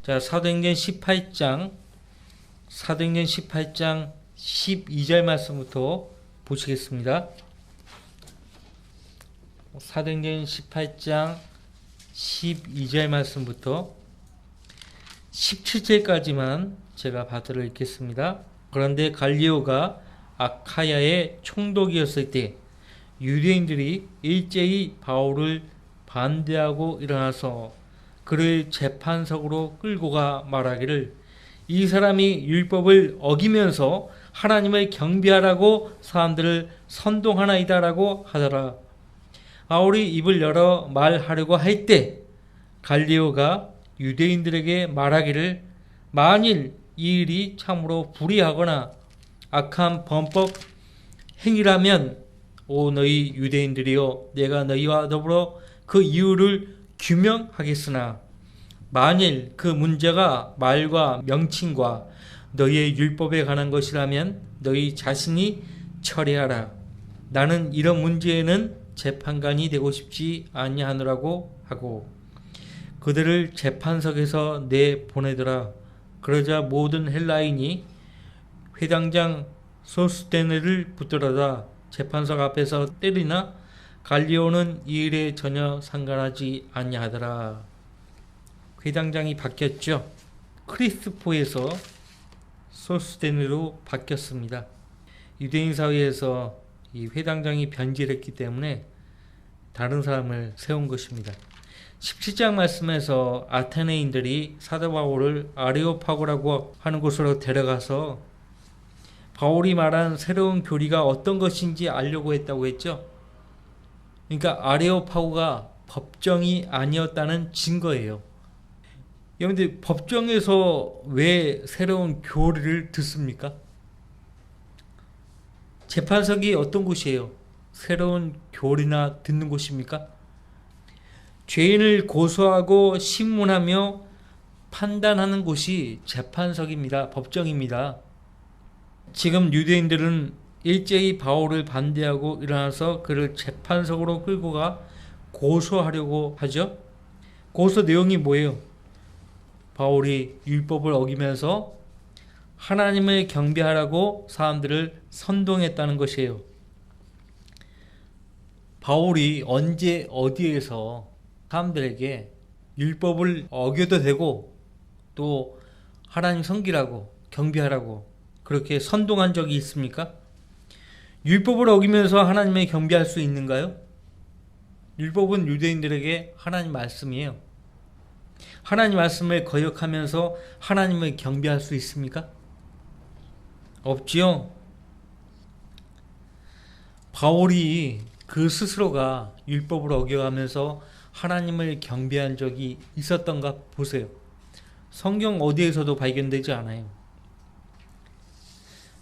자, 사도행전 18장 12절 말씀부터 보시겠습니다. 사도행전 18장 12절 말씀부터 17절까지만 제가 받들어 읽겠습니다. 그런데 갈리오가 아카야의 총독이었을 때 유대인들이 일제히 바울을 반대하고 일어나서 그를 재판석으로 끌고 가 말하기를 이 사람이 율법을 어기면서 하나님을 경배하라고 사람들을 선동하나이다라고 하더라. 바울이 입을 열어 말하려고 할 때 갈리오가 유대인들에게 말하기를 만일 이 일이 참으로 불의하거나 악한 범법 행위라면 오 너희 유대인들이여 내가 너희와 더불어 그 이유를 규명하겠으나 만일 그 문제가 말과 명칭과 너희의 율법에 관한 것이라면 너희 자신이 처리하라. 나는 이런 문제에는 재판관이 되고 싶지 아니하노라고 하고 그들을 재판석에서 내보내더라. 그러자 모든 헬라인이 회당장 소스테네를 붙들어다 재판석 앞에서 때리나 갈리오는 이 일에 전혀 상관하지 아니하더라. 회당장이 바뀌었죠. 크리스포에서 소스테네로 바뀌었습니다. 유대인 사회에서 이 회당장이 변질했기 때문에 다른 사람을 세운 것입니다. 17장 말씀에서 아테네인들이 사도 바울을 아레오파고라고 하는 곳으로 데려가서 바울이 말한 새로운 교리가 어떤 것인지 알려고 했다고 했죠. 그러니까 아레오파고가 법정이 아니었다는 증거예요. 여러분들 법정에서 왜 새로운 교리를 듣습니까? 재판석이 어떤 곳이에요? 새로운 교리나 듣는 곳입니까? 죄인을 고소하고 신문하며 판단하는 곳이 재판석입니다. 법정입니다. 지금 유대인들은 일제히 바울을 반대하고 일어나서 그를 재판석으로 끌고 가 고소하려고 하죠. 고소 내용이 뭐예요? 바울이 율법을 어기면서 하나님을 경배하라고 사람들을 선동했다는 것이에요. 바울이 언제 어디에서 사람들에게 율법을 어겨도 되고 또 하나님 섬기라고 경배하라고 그렇게 선동한 적이 있습니까? 율법을 어기면서 하나님을 경배할 수 있는가요? 율법은 유대인들에게 하나님 말씀이에요. 하나님 말씀을 거역하면서 하나님을 경배할 수 있습니까? 없지요. 바울이 그 스스로가 율법을 어겨가면서 하나님을 경배한 적이 있었던가 보세요. 성경 어디에서도 발견되지 않아요.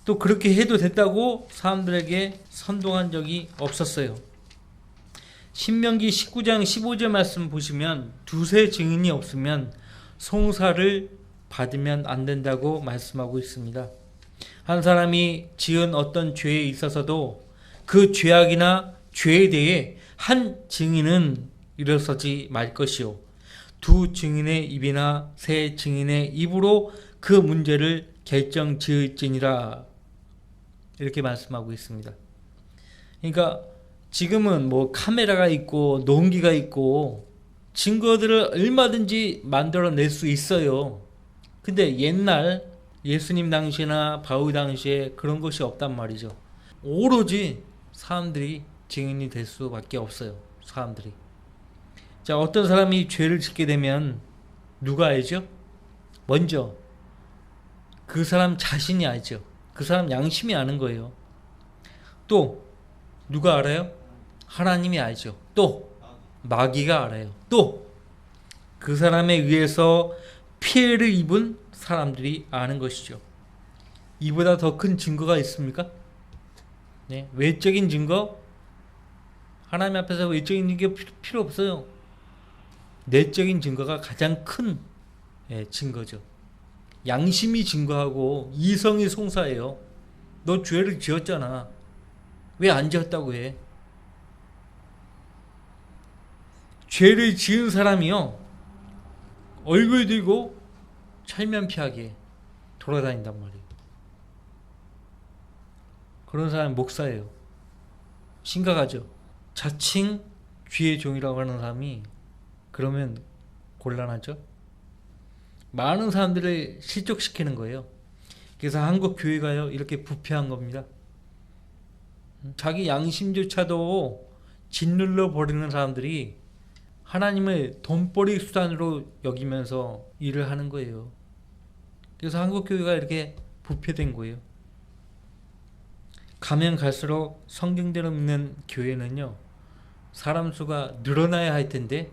또 그렇게 해도 됐다고 사람들에게 선동한 적이 없었어요. 신명기 19장 15절 말씀 보시면 두세 증인이 없으면 송사를 받으면 안 된다고 말씀하고 있습니다. 한 사람이 지은 어떤 죄에 있어서도 그 죄악이나 죄에 대해 한 증인은 일어서지 말 것이요 두 증인의 입이나 세 증인의 입으로 그 문제를 결정 지을지니라 이렇게 말씀하고 있습니다. 그러니까 지금은 뭐 카메라가 있고 녹음기가 있고 증거들을 얼마든지 만들어낼 수 있어요. 근데 옛날 예수님 당시나 바울 당시에 그런 것이 없단 말이죠. 오로지 사람들이 증인이 될 수밖에 없어요. 사람들이. 자, 어떤 사람이 죄를 짓게 되면 누가 알죠? 먼저 그 사람 자신이 알죠. 그 사람 양심이 아는 거예요. 또 누가 알아요? 하나님이 알죠. 또 마귀가 알아요. 또 그 사람에 의해서 피해를 입은 사람들이 아는 것이죠. 이보다 더 큰 증거가 있습니까? 네, 외적인 증거? 하나님 앞에서 외적인 증거 필요 없어요. 내적인 증거가 가장 큰 증거죠. 양심이 증거하고 이성이 송사해요. 너 죄를 지었잖아. 왜 안 지었다고 해? 죄를 지은 사람이요 얼굴 들고 철면피하게 돌아다닌단 말이에요. 그런 사람이 목사예요. 심각하죠. 자칭 주의 종이라고 하는 사람이 그러면 곤란하죠. 많은 사람들을 실족시키는 거예요. 그래서 한국 교회가요 이렇게 부패한 겁니다. 자기 양심조차도 짓눌러 버리는 사람들이 하나님을 돈벌이 수단으로 여기면서 일을 하는 거예요. 그래서 한국 교회가 이렇게 부패된 거예요. 가면 갈수록 성경대로 믿는 교회는요 사람 수가 늘어나야 할 텐데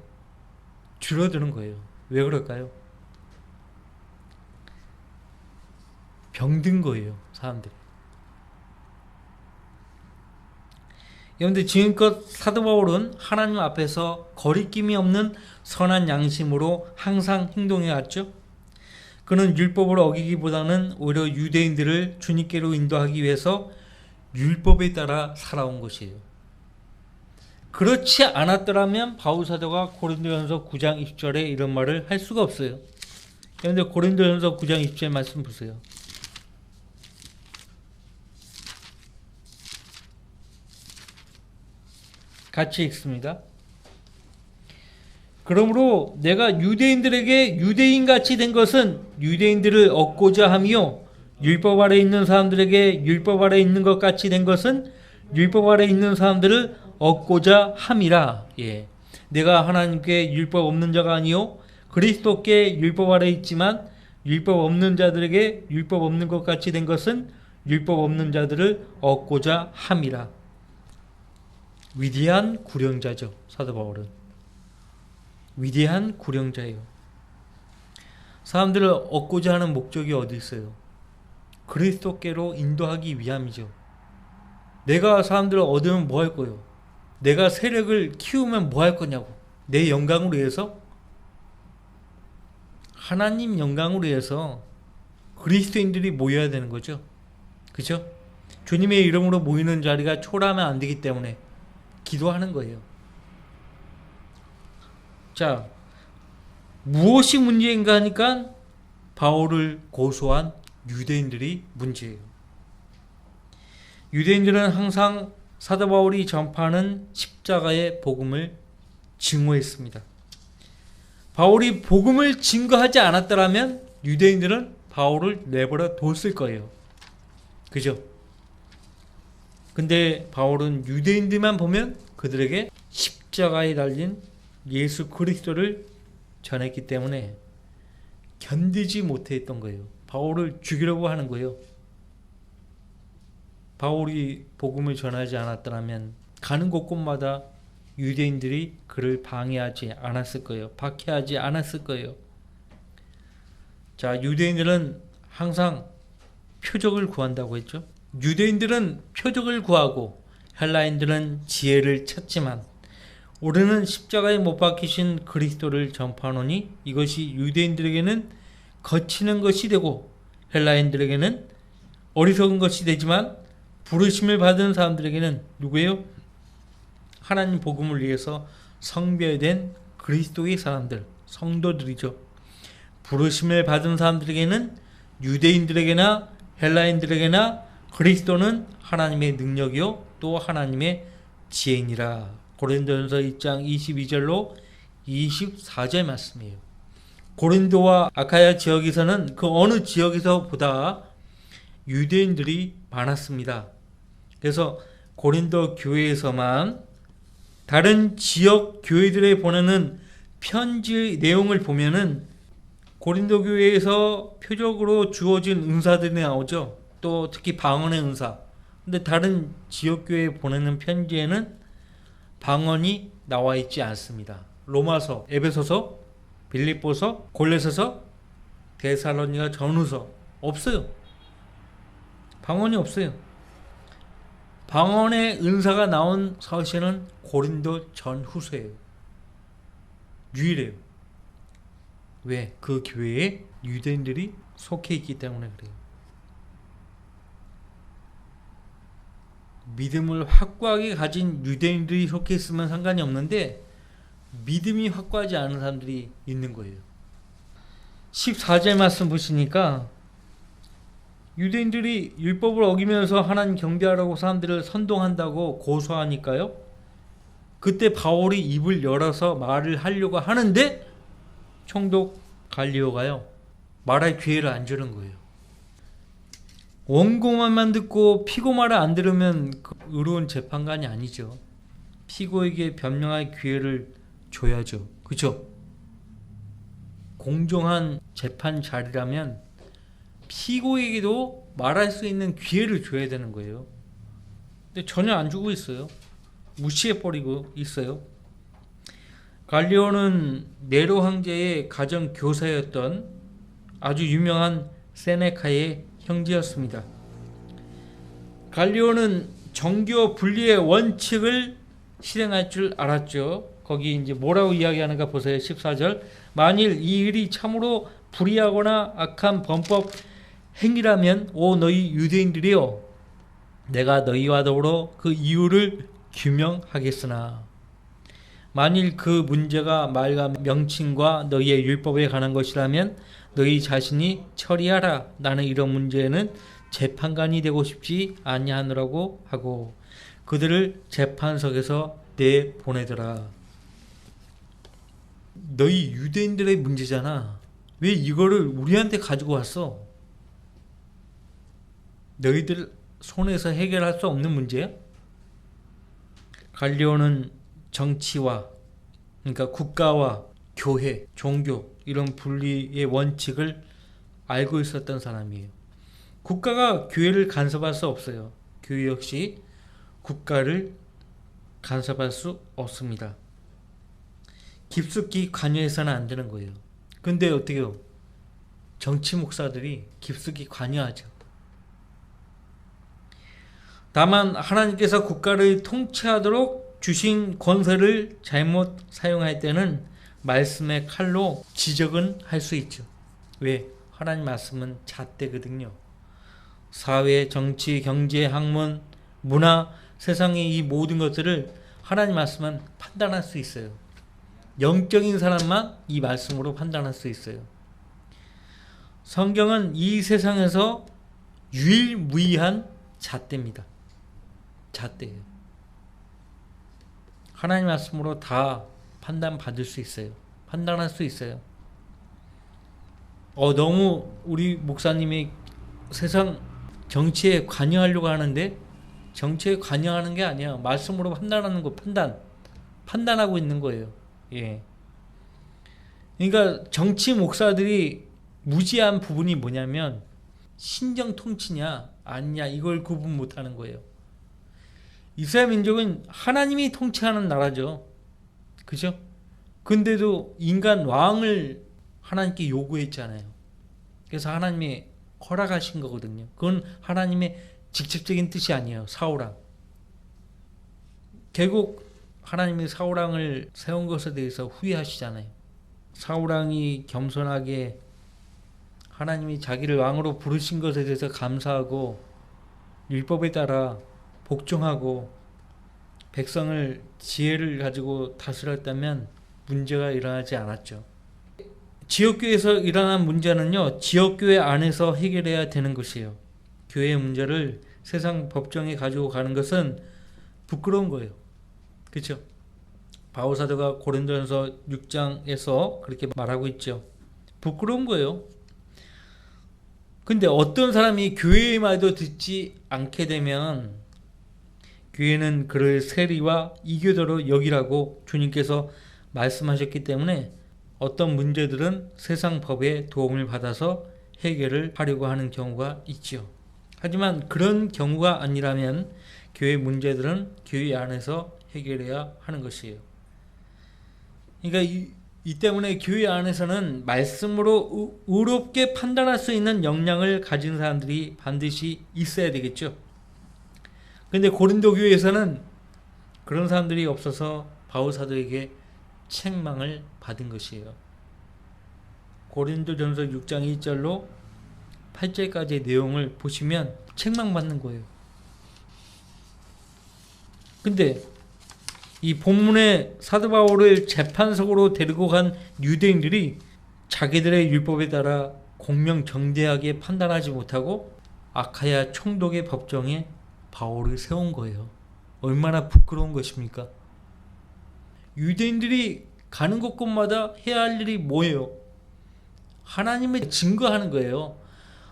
줄어드는 거예요. 왜 그럴까요? 병든 거예요, 사람들이. 그런데 지금껏 사도 바울은 하나님 앞에서 거리낌이 없는 선한 양심으로 항상 행동해 왔죠. 그는 율법을 어기기보다는 오히려 유대인들을 주님께로 인도하기 위해서 율법에 따라 살아온 것이에요. 그렇지 않았더라면 바울 사도가 고린도전서 9장 20절에 이런 말을 할 수가 없어요. 그런데 고린도전서 9장 20절 말씀 보세요. 같이 읽습니다. 그러므로 내가 유대인들에게 유대인같이 된 것은 유대인들을 얻고자 함이요 율법 아래 있는 사람들에게 율법 아래 있는 것 같이 된 것은 율법 아래 있는 사람들을 얻고자 함이라. 예. 내가 하나님께 율법 없는 자가 아니요 그리스도께 율법 아래 있지만 율법 없는 자들에게 율법 없는 것 같이 된 것은 율법 없는 자들을 얻고자 함이라. 위대한 구령자죠. 사도 바울은 위대한 구령자예요. 사람들을 얻고자 하는 목적이 어디 있어요? 그리스도께로 인도하기 위함이죠. 내가 사람들을 얻으면 뭐 할 거예요? 내가 세력을 키우면 뭐 할 거냐고. 내 영광을 위해서? 하나님 영광을 위해서 그리스도인들이 모여야 되는 거죠. 그죠? 주님의 이름으로 모이는 자리가 초라하면 안 되기 때문에 기도하는 거예요. 자, 무엇이 문제인가 하니까 바울을 고소한 유대인들이 문제예요. 유대인들은 항상 사도 바울이 전파하는 십자가의 복음을 증오했습니다. 바울이 복음을 증거하지 않았더라면 유대인들은 바울을 내버려 뒀을 거예요. 그죠? 근데 바울은 유대인들만 보면 그들에게 십자가에 달린 예수 그리스도를 전했기 때문에 견디지 못했던 거예요. 바울을 죽이려고 하는 거예요. 바울이 복음을 전하지 않았더라면 가는 곳곳마다 유대인들이 그를 방해하지 않았을 거예요. 박해하지 않았을 거예요. 자, 유대인들은 항상 표적을 구한다고 했죠. 유대인들은 표적을 구하고 헬라인들은 지혜를 찾지만 우리는 십자가에 못 박히신 그리스도를 전파하노니 이것이 유대인들에게는 거치는 것이 되고 헬라인들에게는 어리석은 것이 되지만 부르심을 받은 사람들에게는 누구예요? 하나님 복음을 위해서 성별된 그리스도의 사람들, 성도들이죠. 부르심을 받은 사람들에게는 유대인들에게나 헬라인들에게나 그리스도는 하나님의 능력이요 또 하나님의 지혜니라. 고린도전서 1장 22절로 24절 말씀이에요. 고린도와 아카야 지역에서는 그 어느 지역에서보다 유대인들이 많았습니다. 그래서 고린도 교회에서만 다른 지역 교회들에 보내는 편지 내용을 보면은 고린도 교회에서 표적으로 주어진 은사들이 나오죠. 또 특히 방언의 은사. 근데 다른 지역 교회에 보내는 편지에는 방언이 나와 있지 않습니다. 로마서, 에베소서, 빌립보서, 골로새서, 데살로니가 전후서 없어요. 방언이 없어요. 방언의 은사가 나온 서신은 고린도 전후서예요. 유일해요. 왜? 그 교회에 유대인들이 속해 있기 때문에 그래요. 믿음을 확고하게 가진 유대인들이 속해 있으면 상관이 없는데 믿음이 확고하지 않은 사람들이 있는 거예요. 14절 말씀 보시니까 유대인들이 율법을 어기면서 하나님 경배하라고 사람들을 선동한다고 고소하니까요. 그때 바울이 입을 열어서 말을 하려고 하는데 총독 갈리오가요, 말할 기회를 안 주는 거예요. 원고만 듣고 피고 말을 안 들으면 의로운 재판관이 아니죠. 피고에게 변명할 기회를 줘야죠. 그죠? 공정한 재판 자리라면 피고에게도 말할 수 있는 기회를 줘야 되는 거예요. 근데 전혀 안 주고 있어요. 무시해버리고 있어요. 갈리오는 네로 황제의 가정 교사였던 아주 유명한 세네카의 형제였습니다. 갈리오는 정교 분리의 원칙을 실행할 줄 알았죠. 거기 이제 뭐라고 이야기하는가 보세요. 14절. 만일 이 일이 참으로 불의하거나 악한 범법 행위라면 오 너희 유대인들이여, 내가 너희와 더불어 그 이유를 규명하겠으나 만일 그 문제가 말과 명칭과 너희의 율법에 관한 것이라면 너희 자신이 처리하라. 나는 이런 문제에는 재판관이 되고 싶지 아니하노라고 하고 그들을 재판석에서 내보내더라. 너희 유대인들의 문제잖아. 왜 이거를 우리한테 가지고 왔어? 너희들 손에서 해결할 수 없는 문제야? 갈리오는 정치와, 그러니까 국가와 교회, 종교 이런 분리의 원칙을 알고 있었던 사람이에요. 국가가 교회를 간섭할 수 없어요. 교회 역시 국가를 간섭할 수 없습니다. 깊숙이 관여해서는 안 되는 거예요. 근데 어떻게요? 정치 목사들이 깊숙이 관여하죠. 다만 하나님께서 국가를 통치하도록 주신 권세를 잘못 사용할 때는 말씀의 칼로 지적은 할 수 있죠. 왜? 하나님 말씀은 잣대거든요. 사회, 정치, 경제, 학문, 문화, 세상의 이 모든 것들을 하나님 말씀은 판단할 수 있어요. 영적인 사람만 이 말씀으로 판단할 수 있어요. 성경은 이 세상에서 유일무이한 잣대입니다. 잣대예요. 하나님 말씀으로 다 판단받을 수 있어요. 판단할 수 있어요. 너무 우리 목사님이 세상 정치에 관여하려고 하는데 정치에 관여하는 게 아니야. 말씀으로 판단하는 거, 판단하고 있는 거예요. 예. 그러니까 정치 목사들이 무지한 부분이 뭐냐면 신정 통치냐 아니냐 이걸 구분 못하는 거예요. 이스라엘 민족은 하나님이 통치하는 나라죠. 그죠? 근데도 인간 왕을 하나님께 요구했잖아요. 그래서 하나님이 허락하신 거거든요. 그건 하나님의 직접적인 뜻이 아니에요. 사울왕. 결국 하나님이 사울왕을 세운 것에 대해서 후회하시잖아요. 사울왕이 겸손하게 하나님이 자기를 왕으로 부르신 것에 대해서 감사하고 율법에 따라 복종하고 백성을 지혜를 가지고 다스렸다면 문제가 일어나지 않았죠. 지역교회에서 일어난 문제는요, 지역교회 안에서 해결해야 되는 것이에요. 교회의 문제를 세상 법정에 가지고 가는 것은 부끄러운 거예요. 그렇죠? 바울 사도가 고린도전서 6장에서 그렇게 말하고 있죠. 부끄러운 거예요. 근데 어떤 사람이 교회의 말도 듣지 않게 되면 교회는 그를 세리와 이교도로 여기라고 주님께서 말씀하셨기 때문에 어떤 문제들은 세상 법의 도움을 받아서 해결을 하려고 하는 경우가 있죠. 하지만 그런 경우가 아니라면 교회 문제들은 교회 안에서 해결해야 하는 것이에요. 그러니까 이 때문에 교회 안에서는 말씀으로 의롭게 판단할 수 있는 역량을 가진 사람들이 반드시 있어야 되겠죠. 근데 고린도 교회에서는 그런 사람들이 없어서 바울 사도에게 책망을 받은 것이에요. 고린도전서 6장 1절로 8절까지의 내용을 보시면 책망받는 거예요. 근데 이 본문의 사도 바울을 재판석으로 데리고 간 유대인들이 자기들의 율법에 따라 공명정대하게 판단하지 못하고 아카야 총독의 법정에 바울을 세운 거예요. 얼마나 부끄러운 것입니까? 유대인들이 가는 곳곳마다 해야 할 일이 뭐예요? 하나님을 증거하는 거예요.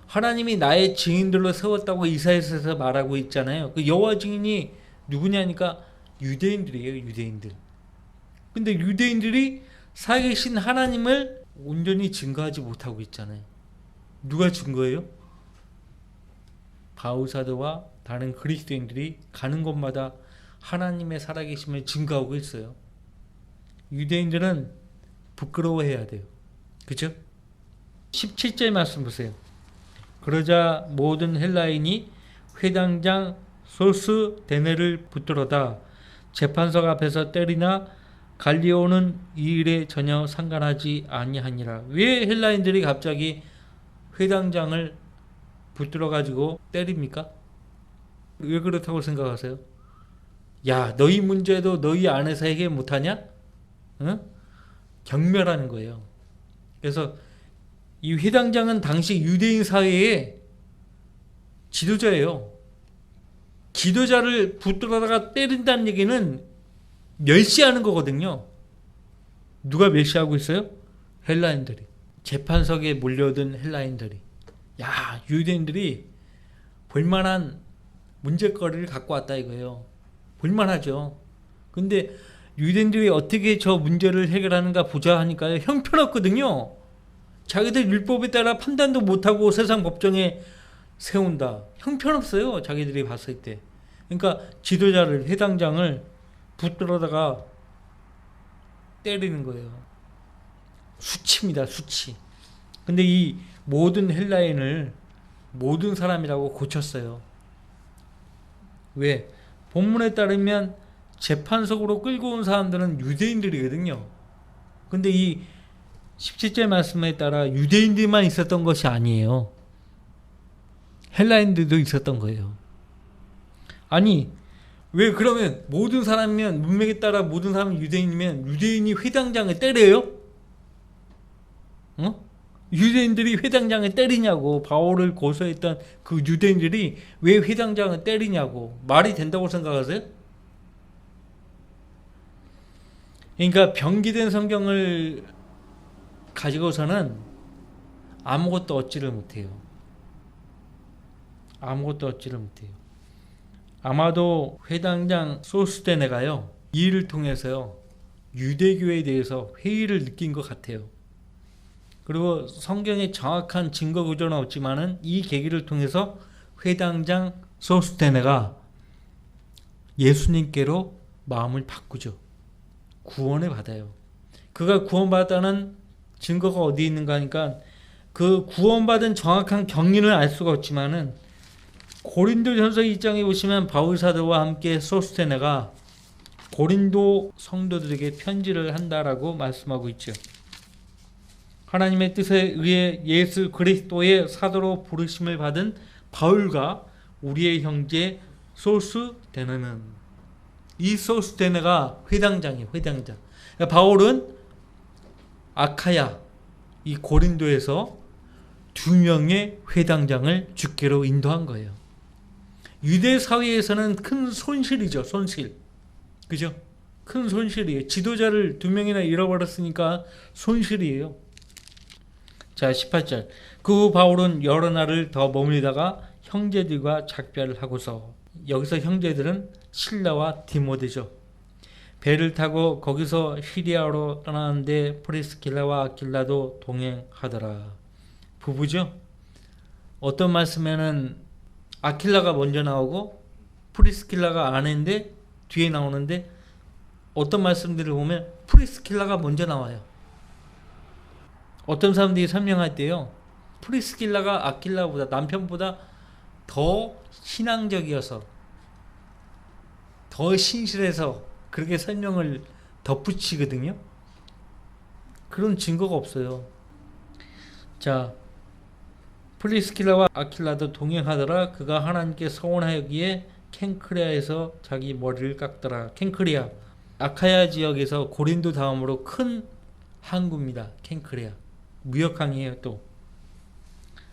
하나님이 나의 증인들로 세웠다고 이사야서에서 말하고 있잖아요. 그 여호와 증인이 누구냐니까 유대인들이에요. 유대인들. 근데 유대인들이 살아계신 하나님을 온전히 증거하지 못하고 있잖아요. 누가 증거해요? 바울 사도와 다른 그리스도인들이 가는 곳마다 하나님의 살아계심을 증거하고 있어요. 유대인들은 부끄러워해야 돼요. 그죠? 17절 말씀 보세요. 그러자 모든 헬라인이 회당장 소스데네를 붙들어다 재판석 앞에서 때리나 갈리오는 이 일에 전혀 상관하지 아니하니라. 왜 헬라인들이 갑자기 회당장을 붙들어 가지고 때립니까? 왜 그렇다고 생각하세요? 야, 너희 문제도 너희 안에서 해결 못하냐? 응? 경멸하는 거예요. 그래서 이 회당장은 당시 유대인 사회의 지도자예요. 지도자를 붙들어다가 때린다는 얘기는 멸시하는 거거든요. 누가 멸시하고 있어요? 헬라인들이. 재판석에 몰려든 헬라인들이. 야, 유대인들이 볼만한 문제거리를 갖고 왔다 이거예요. 볼만하죠. 근데 유대인들이 어떻게 저 문제를 해결하는가 보자 하니까요. 형편없거든요. 자기들 율법에 따라 판단도 못하고 세상 법정에 세운다. 형편없어요. 자기들이 봤을 때. 그러니까 지도자를, 회당장을 붙들어다가 때리는 거예요. 수치입니다. 수치. 근데 이 모든 헬라인을 모든 사람이라고 고쳤어요. 왜? 본문에 따르면 재판석으로 끌고 온 사람들은 유대인들이거든요. 근데 이 17절 말씀에 따라 유대인들만 있었던 것이 아니에요. 헬라인들도 있었던 거예요. 아니, 왜 그러면 모든 사람이면, 문맥에 따라 모든 사람이 유대인이면 유대인이 회당장을 때려요? 어? 유대인들이 회당장을 때리냐고. 바울을 고소했던 그 유대인들이 왜 회당장을 때리냐고. 말이 된다고 생각하세요? 그러니까 병기된 성경을 가지고서는 아무것도 얻지를 못해요. 아무것도 얻지를 못해요. 아마도 회당장 소스데네가요, 이 일을 통해서요, 유대교에 대해서 회의를 느낀 것 같아요. 그리고 성경에 정확한 증거 구조는 없지만은 이 계기를 통해서 회당장 소스데네가 예수님께로 마음을 바꾸죠. 구원을 받아요. 그가 구원받았다는 증거가 어디 있는가 하니까 그 구원받은 정확한 경위는 알 수가 없지만은 고린도전서 2장에 보시면 바울 사도와 함께 소스테네가 고린도 성도들에게 편지를 한다라고 말씀하고 있죠. 하나님의 뜻에 의해 예수 그리스도의 사도로 부르심을 받은 바울과 우리의 형제 소스테네는, 이 소스테네가 회당장이에요. 회당장. 바울은 아카야, 이 고린도에서 2명의 회당장을 주께로 인도한 거예요. 유대 사회에서는 큰 손실이죠. 손실. 그죠? 큰 손실이에요. 지도자를 2명이나 잃어버렸으니까 손실이에요. 자, 18절. 그 후 바울은 여러 날을 더 머물다가 형제들과 작별을 하고서, 여기서 형제들은 실라와 디모데죠. 배를 타고 거기서 시리아로 떠나는데 프리스킬라와 아킬라도 동행하더라. 부부죠? 어떤 말씀에는 아킬라가 먼저 나오고 프리스킬라가 아내인데 뒤에 나오는데, 어떤 말씀들을 보면 프리스킬라가 먼저 나와요. 어떤 사람들이 설명할 때요, 프리스킬라가 아킬라보다, 남편보다 더 신앙적이어서, 더 신실해서 그렇게 설명을 덧붙이거든요. 그런 증거가 없어요. 자, 프리스킬라와 아킬라도 동행하더라. 그가 하나님께 서원하였기에 켄크레아에서 자기 머리를 깎더라. 켄크레아, 아카야 지역에서 고린도 다음으로 큰 항구입니다. 켄크레아. 무역항이에요. 또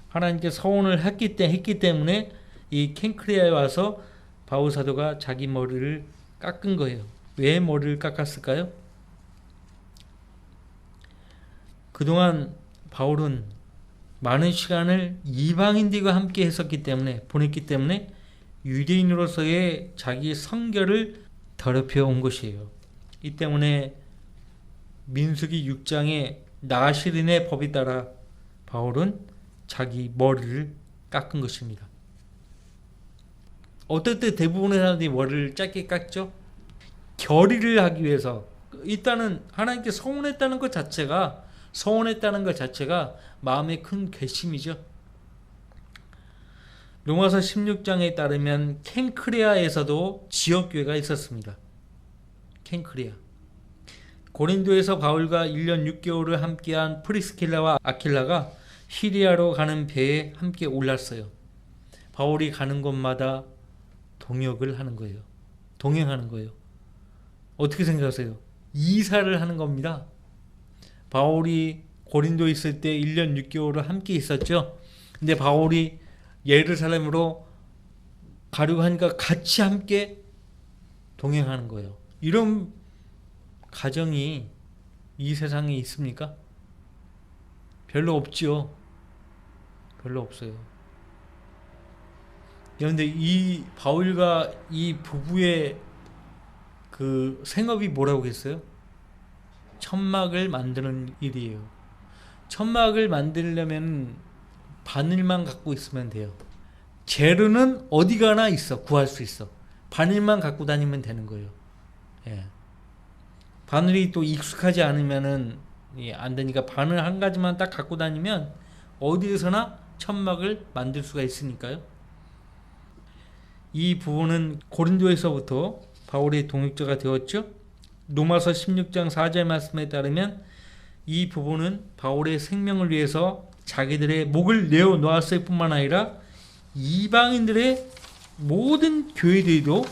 하나님께 서원을 했기 때문에 이 켄크레아에 와서 바울 사도가 자기 머리를 깎은 거예요. 왜 머리를 깎았을까요? 그동안 바울은 많은 시간을 이방인들과 함께 했었기 때문에, 보냈기 때문에 유대인으로서의 자기 성결을 더럽혀 온 것이에요. 이 때문에 민수기 6장의 나실인의 법에 따라 바울은 자기 머리를 깎은 것입니다. 어떨 때 대부분의 사람들이 머리를 짧게 깎죠? 결의를 하기 위해서. 일단은 하나님께 서원했다는 것 자체가 마음의 큰 결심이죠. 로마서 16장에 따르면 켄크레아에서도 지역교회가 있었습니다. 켄크레아. 고린도에서 바울과 1년 6개월을 함께한 프리스킬라와 아킬라가 시리아로 가는 배에 함께 올랐어요. 바울이 가는 곳마다 동역을 하는 거예요. 동행하는 거예요. 어떻게 생각하세요? 이사를 하는 겁니다. 바울이 고린도에 있을 때 1년 6개월을 함께 있었죠. 근데 바울이 예루살렘으로 가려고 하니까 같이 함께 동행하는 거예요. 이런 가정이 이 세상에 있습니까? 별로 없죠. 별로 없어요. 그런데 이 바울과 이 부부의 그 생업이 뭐라고 했어요? 천막을 만드는 일이에요. 천막을 만들려면 바늘만 갖고 있으면 돼요. 재료는 어디 가나 있어. 구할 수 있어. 바늘만 갖고 다니면 되는 거예요. 예. 바늘이 또 익숙하지 않으면은 안 되니까 바늘 한 가지만 딱 갖고 다니면 어디에서나 천막을 만들 수가 있으니까요. 이 부분은 고린도에서부터 바울의 동역자가 되었죠. 로마서 16장 4절 말씀에 따르면 이 부부는 바울의 생명을 위해서 자기들의 목을 내어놓았을 뿐만 아니라 이방인들의 모든 교회들도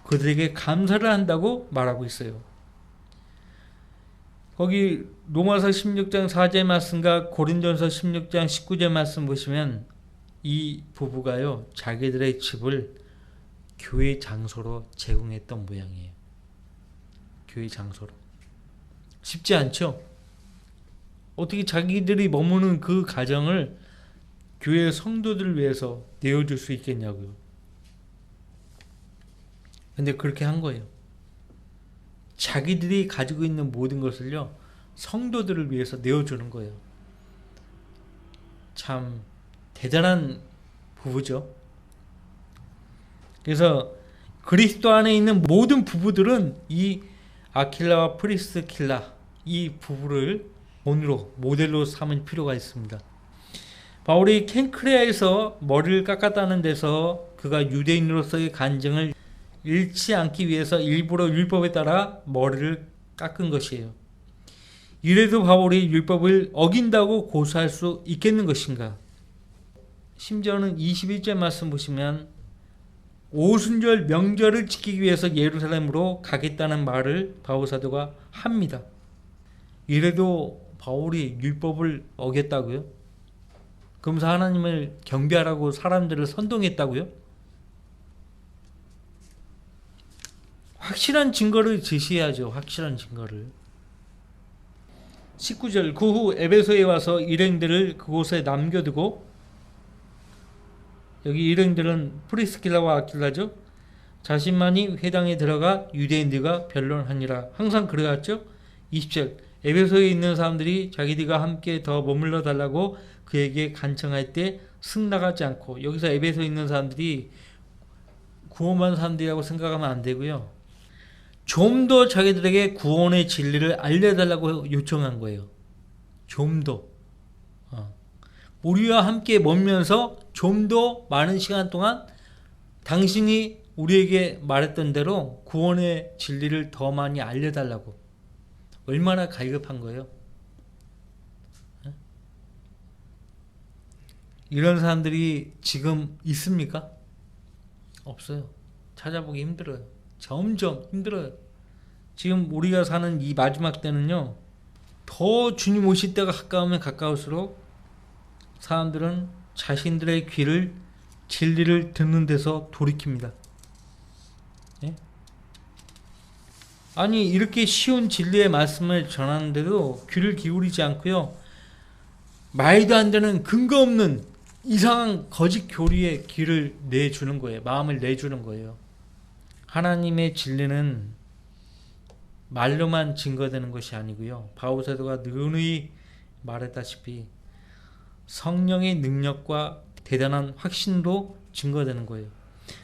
그들에게 감사를 한다고 말하고 있어요. 거기 로마서 16장 4절 말씀과 고린도서 16장 19절 말씀 보시면 이 부부가요, 자기들의 집을 교회 장소로 제공했던 모양이에요. 교회 장소로. 쉽지 않죠? 어떻게 자기들이 머무는 그 가정을 교회 성도들을 위해서 내어줄 수 있겠냐고요. 근데 그렇게 한 거예요. 자기들이 가지고 있는 모든 것을요, 성도들을 위해서 내어주는 거예요. 참 대단한 부부죠. 그래서 그리스도 안에 있는 모든 부부들은 이 아킬라와 프리스킬라, 이 부부를 본으로 모델로 삼을 필요가 있습니다. 바울이 켄크레아에서 머리를 깎았다는 데서 그가 유대인으로서의 간증을 잃지 않기 위해서 일부러 율법에 따라 머리를 깎은 것이에요. 이래도 바울이 율법을 어긴다고 고소할 수 있겠는 것인가? 심지어는 21절 말씀 보시면 오순절 명절을 지키기 위해서 예루살렘으로 가겠다는 말을 바울 사도가 합니다. 이래도 바울이 율법을 어겼다고요? 그러면서 하나님을 경배하라고 사람들을 선동했다고요? 확실한 증거를 제시해야죠. 확실한 증거를. 19절, 그 후 에베소에 와서 일행들을 그곳에 남겨두고, 여기 일행들은 프리스킬라와 아킬라죠. 자신만이 회당에 들어가 유대인들과 변론하니라. 항상 그래왔죠. 20절, 에베소에 있는 사람들이 자기들과 함께 더 머물러 달라고 그에게 간청할 때 승낙하지 않고, 여기서 에베소에 있는 사람들이 구원받은 사람들이라고 생각하면 안 되고요. 좀 더 자기들에게 구원의 진리를 알려달라고 요청한 거예요. 좀 더. 우리와 함께 머물면서 좀 더 많은 시간 동안 당신이 우리에게 말했던 대로 구원의 진리를 더 많이 알려달라고. 얼마나 갈급한 거예요. 이런 사람들이 지금 있습니까? 없어요. 찾아보기 힘들어요. 점점 힘들어요. 지금 우리가 사는 이 마지막 때는요, 더 주님 오실 때가 가까우면 가까울수록 사람들은 자신들의 귀를 진리를 듣는 데서 돌이킵니다. 예? 아니 이렇게 쉬운 진리의 말씀을 전하는데도 귀를 기울이지 않고요. 말도 안 되는 근거 없는 이상한 거짓 교리에 귀를 내주는 거예요. 마음을 내주는 거예요. 하나님의 진리는 말로만 증거되는 것이 아니고요. 바울 사도가 누누이 말했다시피 성령의 능력과 대단한 확신도 증거되는 거예요.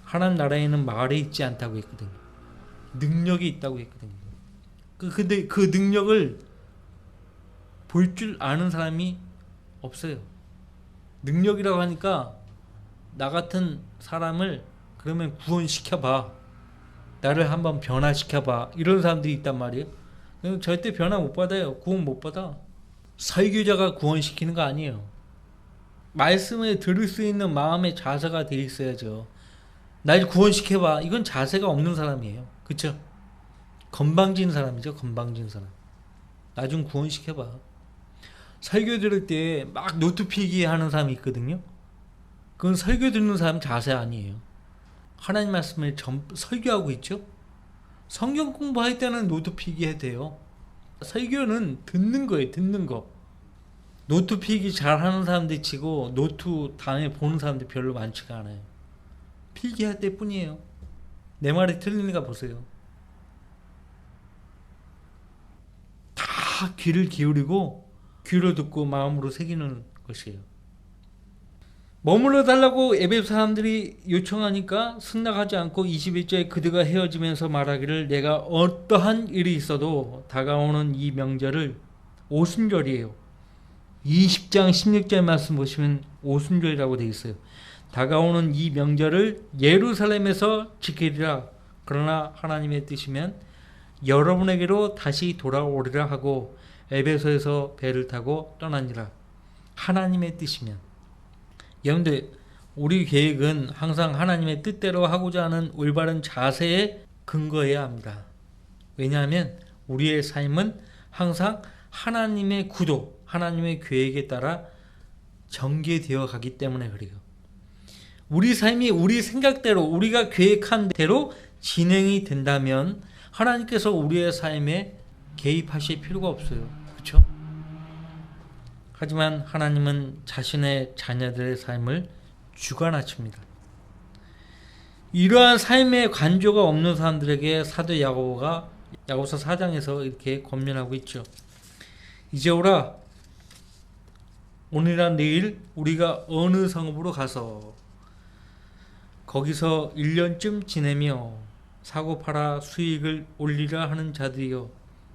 하나님 나라에는 말이 있지 않다고 했거든요. 능력이 있다고 했거든요. 근데 그 능력을 볼 줄 아는 사람이 없어요. 능력이라고 하니까 나 같은 사람을 그러면 구원시켜봐. 나를 한번 변화시켜봐. 이런 사람들이 있단 말이에요. 절대 변화 못 받아요. 구원 못 받아. 설교자가 구원시키는 거 아니에요. 말씀을 들을 수 있는 마음의 자세가 돼 있어야죠. 날 구원시켜봐. 이건 자세가 없는 사람이에요. 그쵸? 건방진 사람이죠. 건방진 사람. 나 좀 구원시켜봐. 설교 들을 때 막 노트 필기 하는 사람이 있거든요. 그건 설교 듣는 사람 자세 아니에요. 하나님 말씀을 설교하고 있죠. 성경 공부할 때는 노트 필기해야 돼요. 설교는 듣는 거예요. 듣는 거. 노트 필기 잘하는 사람들 치고 노트 다음에 보는 사람들 별로 많지가 않아요. 필기할 때뿐이에요. 내 말이 틀리는가 보세요. 다 귀를 기울이고 귀로 듣고 마음으로 새기는 것이에요. 머물러 달라고 에베소 사람들이 요청하니까 승낙하지 않고 21절에 그들과 헤어지면서 말하기를 내가 어떠한 일이 있어도 다가오는 이 명절을 오순절이에요. 20장 16절 말씀 보시면 오순절이라고 되어 있어요. 다가오는 이 명절을 예루살렘에서 지키리라. 그러나 하나님의 뜻이면 여러분에게로 다시 돌아오리라 하고 에베소에서 배를 타고 떠나니라. 하나님의 뜻이면. 여러분들 우리 계획은 항상 하나님의 뜻대로 하고자 하는 올바른 자세에 근거해야 합니다. 왜냐하면 우리의 삶은 항상 하나님의 구도, 하나님의 계획에 따라 전개되어 가기 때문에 그래요. 우리 삶이 우리 생각대로 우리가 계획한 대로 진행이 된다면 하나님께서 우리의 삶에 개입하실 필요가 없어요. 그렇죠? 하지만 하나님은 자신의 자녀들의 삶을 주관하십니다. 이러한 삶의 관조가 없는 사람들에게 사도 야고보가 야고보서 4장에서 이렇게 권면하고 있죠. 이제 오라. 오늘이나 내일 우리가 어느 성읍으로 가서 거기서 1년쯤 지내며 사고 팔아 수익을 올리라 하는 자들이여,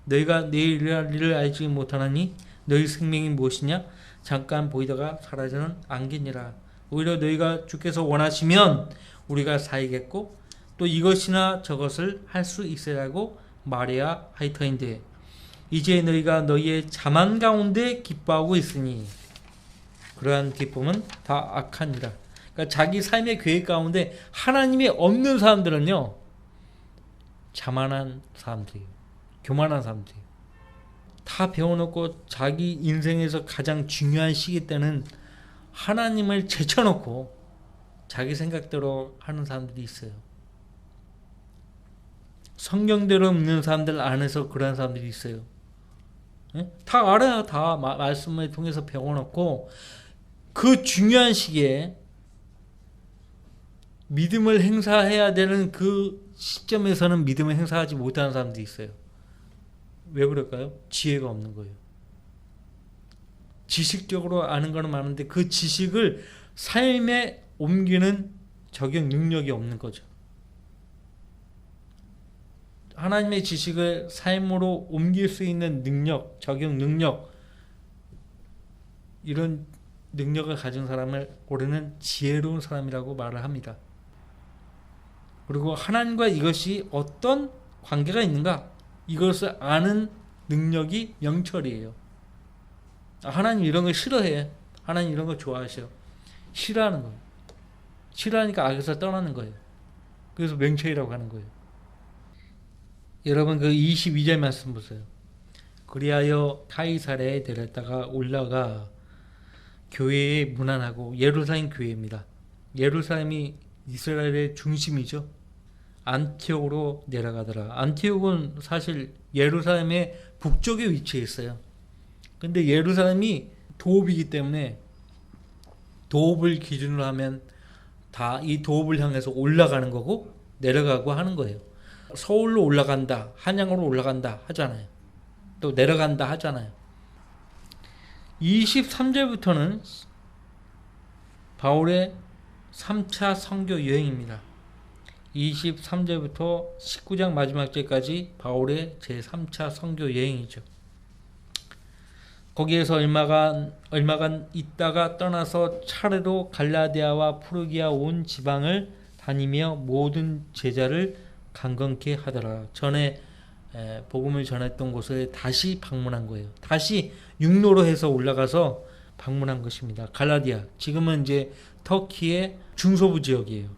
너희가 내일 일어날 일을 알지 못하나니 너희 생명이 무엇이냐? 잠깐 보이다가 사라지는 안개니라. 오히려 너희가 주께서 원하시면 우리가 살겠고 또 이것이나 저것을 할 수 있으라고 말해야 할 터인데 이제 너희가 너희의 자만 가운데 기뻐하고 있으니 그러한 기쁨은 다 악하니라. 그러니까 자기 삶의 계획 가운데 하나님이 없는 사람들은요, 자만한 사람들이에요. 교만한 사람들이에요. 다 배워놓고 자기 인생에서 가장 중요한 시기 때는 하나님을 제쳐놓고 자기 생각대로 하는 사람들이 있어요. 성경대로 믿는 사람들 안에서 그런 사람들이 있어요. 다 알아요. 다 말씀을 통해서 배워놓고 그 중요한 시기에 믿음을 행사해야 되는 그 시점에서는 믿음을 행사하지 못하는 사람들이 있어요. 왜 그럴까요? 지혜가 없는 거예요. 지식적으로 아는 거는 많은데 그 지식을 삶에 옮기는 적용 능력이 없는 거죠. 하나님의 지식을 삶으로 옮길 수 있는 능력, 적용 능력, 이런 능력을 가진 사람을 우리는 지혜로운 사람이라고 말을 합니다. 그리고 하나님과 이것이 어떤 관계가 있는가, 이것을 아는 능력이 명철이에요. 하나님 이런 걸 싫어해. 하나님 이런 거 좋아하셔. 싫어하는 거예요. 싫어하니까 악에서 떠나는 거예요. 그래서 명철이라고 하는 거예요. 여러분 그 22절 말씀 보세요. 그리하여 카이사랴에 데렸다가 올라가 교회에 문안하고, 예루살렘 교회입니다. 예루살렘이 이스라엘의 중심이죠. 안티옥으로 내려가더라. 안티옥은 사실 예루살렘의 북쪽에 위치해 있어요. 근데 예루살렘이 도읍이기 때문에 도읍을 기준으로 하면 다 이 도읍을 향해서 올라가는 거고 내려가고 하는 거예요. 서울로 올라간다, 한양으로 올라간다 하잖아요. 또 내려간다 하잖아요. 23절부터는 바울의 3차 선교 여행입니다. 23절부터 19장 마지막 절까지 바울의 제3차 선교 여행이죠. 거기에서 얼마간 있다가 떠나서 차례로 갈라디아와 프루기아 온 지방을 다니며 모든 제자를 강건케 하더라. 전에 복음을 전했던 곳에 다시 방문한 거예요. 다시 육로로 해서 올라가서 방문한 것입니다. 갈라디아, 지금은 이제 터키의 중서부 지역이에요.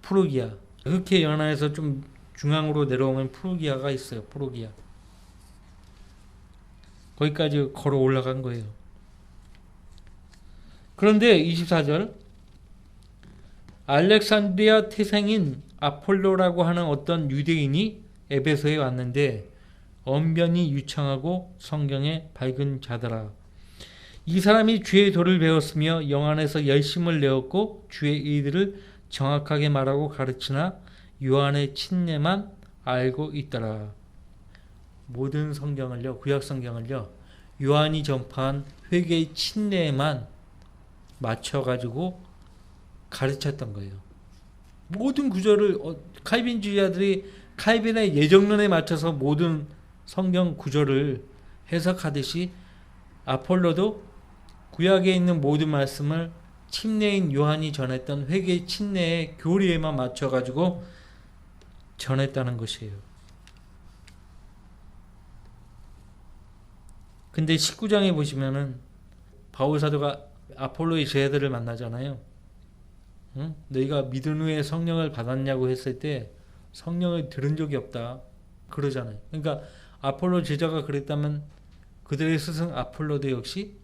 프루기아, 흑해 연안에서 좀 중앙으로 내려오면 프루기아가 있어요. 프루기아. 거기까지 걸어 올라간 거예요. 그런데 24절, 알렉산드리아 태생인 아폴로라고 하는 어떤 유대인이 에베소에 왔는데 언변이 유창하고 성경에 밝은 자더라. 이 사람이 주의 도를 배웠으며 영 안에서 열심을 내었고 주의 의들을 정확하게 말하고 가르치나 요한의 친례만 알고 있더라. 모든 성경을요, 구약 성경을요, 요한이 전파한 회개의 친례에만 맞춰가지고 가르쳤던 거예요. 모든 구절을 칼빈주의자들이 칼빈의 예정론에 맞춰서 모든 성경 구절을 해석하듯이 아폴로도 구약에 있는 모든 말씀을 침례인 요한이 전했던 회개의 친례의 교리에만 맞춰가지고 전했다는 것이에요. 근데 19장에 보시면은 바울 사도가 아폴로의 제자들을 만나잖아요. 응? 너희가 믿은 후에 성령을 받았냐고 했을 때 성령을 들은 적이 없다 그러잖아요. 그러니까 아폴로 제자가 그랬다면 그들의 스승 아폴로도 역시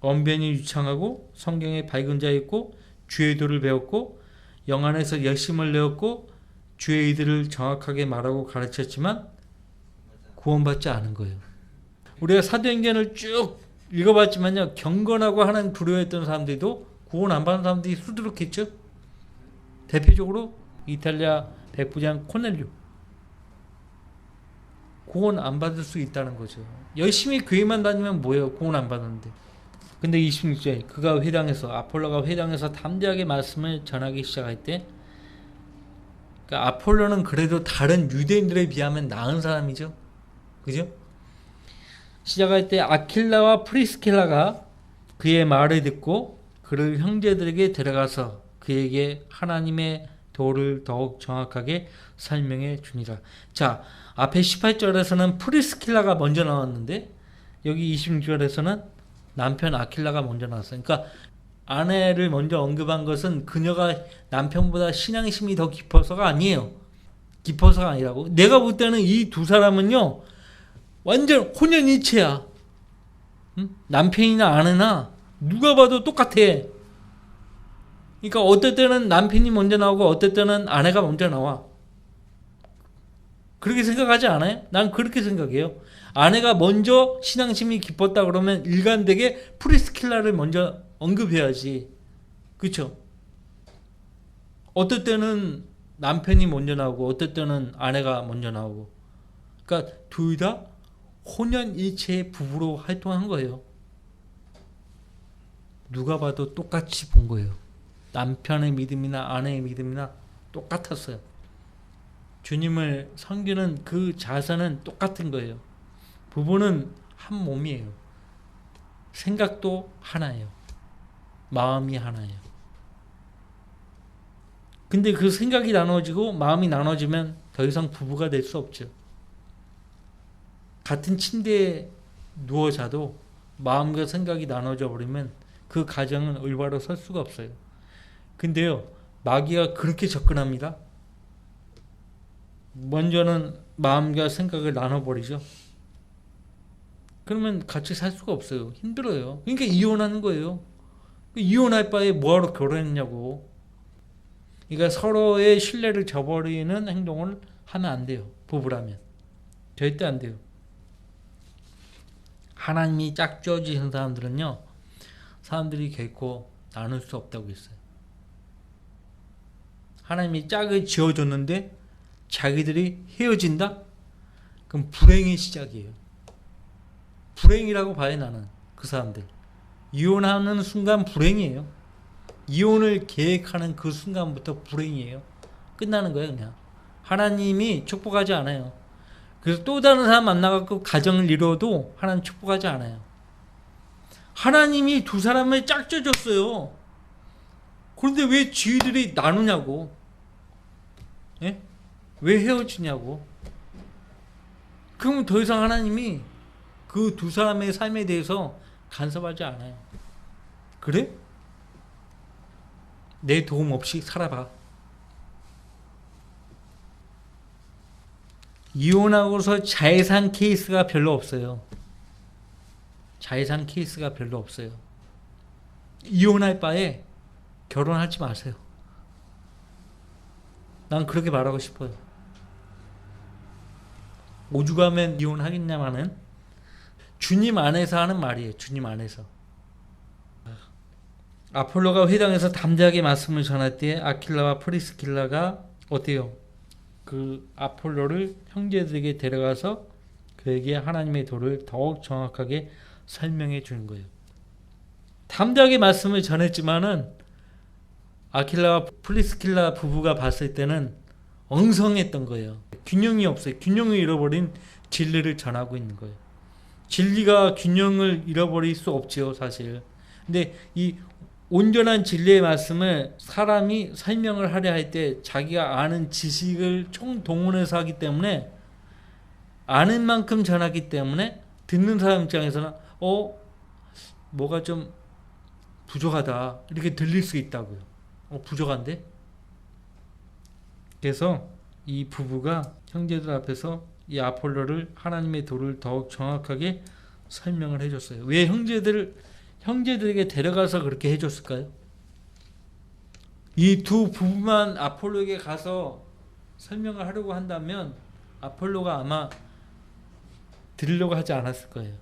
언변이 유창하고 성경에 밝은 자였고 주의 도를 배웠고 영 안에서 열심을 내었고 주의 의들을 정확하게 말하고 가르쳤지만 구원받지 않은 거예요. 우리가 사도행전을 쭉 읽어봤지만요, 경건하고 하는 두려워했던 사람들도 구원 안 받은 사람들이 수두룩했죠. 대표적으로 이탈리아 백부장 코넬류, 구원 안 받을 수 있다는 거죠. 열심히 교회만 다니면 뭐예요? 구원 안 받았는데. 근데 26절, 그가 회당에서, 아폴로가 회당에서 담대하게 말씀을 전하기 시작할 때, 그러니까 아폴로는 그래도 다른 유대인들에 비하면 나은 사람이죠. 그죠? 시작할 때 아킬라와 프리스킬라가 그의 말을 듣고 그를 형제들에게 데려가서 그에게 하나님의 도를 더욱 정확하게 설명해 주니라. 자, 앞에 18절에서는 프리스킬라가 먼저 나왔는데 여기 26절에서는 남편 아킬라가 먼저 나왔어요. 그러니까 아내를 먼저 언급한 것은 그녀가 남편보다 신앙심이 더 깊어서가 아니에요. 깊어서가 아니라고. 내가 볼 때는 이 두 사람은요, 완전 혼연일체야. 응? 남편이나 아내나 누가 봐도 똑같아. 그러니까 어떨 때는 남편이 먼저 나오고 어떨 때는 아내가 먼저 나와. 그렇게 생각하지 않아요? 난 그렇게 생각해요. 아내가 먼저 신앙심이 깊었다 그러면 일관되게 프리스킬라를 먼저 언급해야지. 그렇죠? 어떨 때는 남편이 먼저 나오고 어떨 때는 아내가 먼저 나오고. 그러니까 둘 다 혼연일체의 부부로 활동한 거예요. 누가 봐도 똑같이 본 거예요. 남편의 믿음이나 아내의 믿음이나 똑같았어요. 주님을 섬기는 그 자세는 똑같은 거예요. 부부는 한 몸이에요. 생각도 하나예요. 마음이 하나예요. 근데 그 생각이 나눠지고 마음이 나눠지면 더 이상 부부가 될 수 없죠. 같은 침대에 누워 자도 마음과 생각이 나눠져 버리면 그 가정은 올바로 설 수가 없어요. 근데요, 마귀가 그렇게 접근합니다. 먼저는 마음과 생각을 나눠버리죠. 그러면 같이 살 수가 없어요. 힘들어요. 그러니까 이혼하는 거예요. 이혼할 바에 뭐하러 결혼했냐고. 그러니까 서로의 신뢰를 저버리는 행동을 하면 안 돼요. 부부라면. 절대 안 돼요. 하나님이 짝지어 주신 사람들은요, 사람들이 결코 나눌 수 없다고 했어요. 하나님이 짝을 지어줬는데 자기들이 헤어진다? 그럼 불행의 시작이에요. 불행이라고 봐요, 나는. 그 사람들. 이혼하는 순간 불행이에요. 이혼을 계획하는 그 순간부터 불행이에요. 끝나는 거예요, 그냥. 하나님이 축복하지 않아요. 그래서 또 다른 사람 만나갖고 가정을 이뤄도 하나님 축복하지 않아요. 하나님이 두 사람을 짝져줬어요. 그런데 왜 지들이 나누냐고. 예? 왜 헤어지냐고. 그럼 더 이상 하나님이 그 두 사람의 삶에 대해서 간섭하지 않아요. 그래? 내 도움 없이 살아봐. 이혼하고서 자해산 케이스가 별로 없어요. 자해산 케이스가 별로 없어요. 이혼할 바에 결혼하지 마세요. 난 그렇게 말하고 싶어요. 오죽하면 이혼하겠냐마는 주님 안에서 하는 말이에요. 주님 안에서. 아폴로가 회당에서 담대하게 말씀을 전할 때 아킬라와 프리스킬라가 어때요? 그 아폴로를 형제들에게 데려가서 그에게 하나님의 도를 더욱 정확하게 설명해 주는 거예요. 담대하게 말씀을 전했지만은 아킬라와 프리스킬라 부부가 봤을 때는 엉성했던 거예요. 균형이 없어요. 균형을 잃어버린 진리를 전하고 있는 거예요. 진리가 균형을 잃어버릴 수 없지요, 사실. 근데 이 온전한 진리의 말씀을 사람이 설명을 하려 할 때 자기가 아는 지식을 총동원해서 하기 때문에 아는 만큼 전하기 때문에 듣는 사람 입장에서는 뭐가 좀 부족하다 이렇게 들릴 수 있다고요. 부족한데? 그래서 이 부부가 형제들 앞에서 이 아폴로를 하나님의 도를 더욱 정확하게 설명을 해줬어요. 왜 형제들에게 데려가서 그렇게 해줬을까요? 이 두 부부만 아폴로에게 가서 설명을 하려고 한다면 아폴로가 아마 들으려고 하지 않았을 거예요.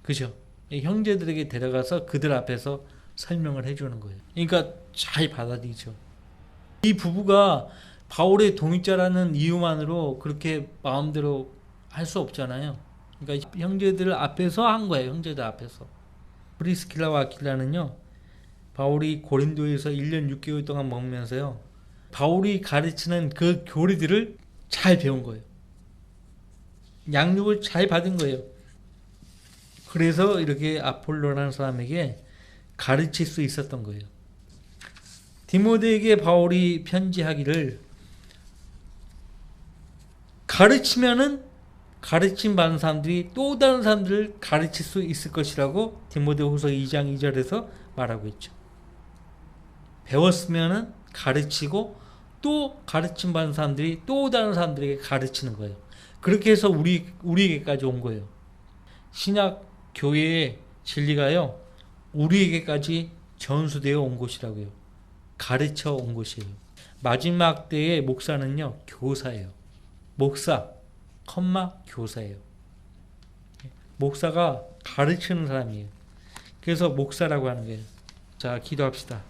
그죠? 형제들에게 데려가서 그들 앞에서 설명을 해주는 거예요. 그러니까 잘 받아들이죠. 이 부부가 바울의 동역자라는 이유만으로 그렇게 마음대로 할 수 없잖아요. 그러니까 형제들 앞에서 한 거예요. 형제들 앞에서. 프리스킬라와 아킬라는요, 바울이 고린도에서 1년 6개월 동안 머물면서요, 바울이 가르치는 그 교리들을 잘 배운 거예요. 양육을 잘 받은 거예요. 그래서 이렇게 아폴로라는 사람에게 가르칠 수 있었던 거예요. 디모데에게 바울이 편지하기를 가르치면은 가르침 받은 사람들이 또 다른 사람들을 가르칠 수 있을 것이라고 디모데후서 2장 2절에서 말하고 있죠. 배웠으면은 가르치고 또 가르침 받은 사람들이 또 다른 사람들에게 가르치는 거예요. 그렇게 해서 우리에게까지 온 거예요. 신약 교회의 진리가요, 우리에게까지 전수되어 온 것이라고요. 가르쳐 온 것이에요. 마지막 때의 목사는요, 교사예요. 목사, 교사예요. 목사가 가르치는 사람이에요. 그래서 목사라고 하는 거예요. 자, 기도합시다.